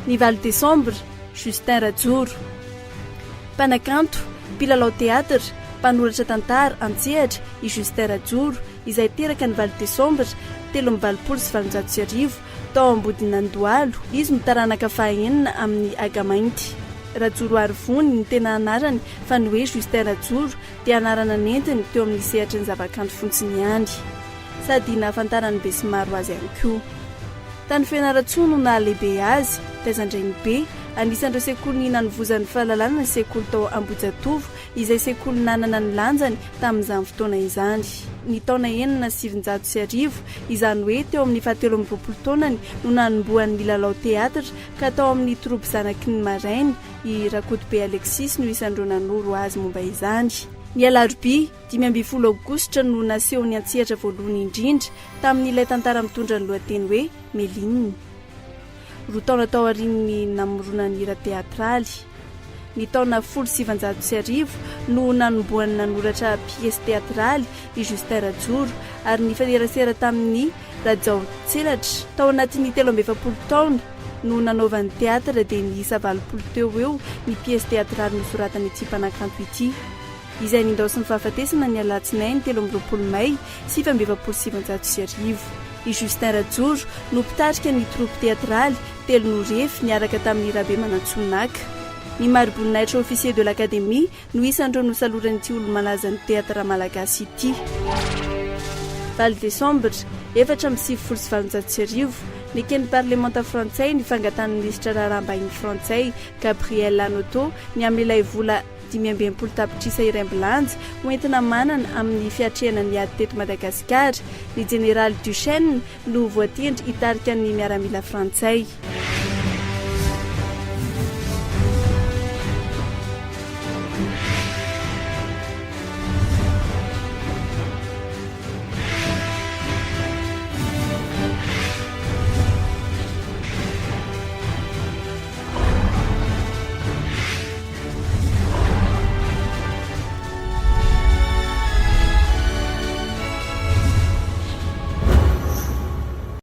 Ny valo Desambra, Justin Rajoro. Mpanakanto, mpilalao teatra, mpanoratra tantara an-tsehatra i Justin Rajoro, izay teraka ny valo Desambra 2025 tao Ambodinan-dohalo. Izy mitaranaka fahaenina amin'ny Agamainty. Rajoro Arivony ny tena anarany, fa ny hoe Justin Rajoro dia anarana nentiny teo amin'ny sehatra ny zavakanto fontsiny ihany, sady nahafantarany be sy maro azy ihany koa. Tany Fianarantsoa no nahalehibe azy, taizandrainy be. Anisan'ireo sekoly nanovozan'ny fahalalana ny sekoly tao Ambojatovo, izay sekoly nanana ny lanjany tamin'izany fotoana izany. Ny taona 1970, izany hoe teo amin'ny 17 taonany no nanombohan'ny milalao teatra ka tao amin'ny troupy zanaky ny marainy i Rakotobe Alexis no isan'ireo nanoro azy momba izany. Ny Alarobia 15 Aogositra no naseho ny Antsihatra voalohany indrindra tamin'ilay tantara mitondra ny lohateny hoe Melinina. Roa taona tao aorian'ny namorona ny hira teatraly. Ny taona 1700 no nanombohan'ny nanoratra piesy teatraly i Justin Rajoro, ary ny fanerasera tamin'ny Rajao Tselatra. Tao anatin'ny 13 taona no nanaovan'ny teatra dia ny isa 20 teo eo ny piesy teatraly nosoratany ity mpanakanto ity, izay nindao sy ny fahafatesana ny alatsinainy 13 May 1770. I Justin Rajoro no mpitarika ny troupy teatraly telo no refy niaraka tamin'ny Rabe Manantsonaka. Ny mariboninahitra officier de l'Académie no isan'ireo nosaloranyity olo malaza ny teatra malagasy ity. Valo Desambra 4 ny keny parlementa frantsay ny fangatan'ny ministra rarambahiny frantsay Gabriel Lanoto ny amin'ilay vola 520 tapitrisa iray ambulanja hoentina manana amin'ny fiatrehanany ady teto Madagasikara. Ny général Duchesne no voatendry hitarika ny miaramila frantsay.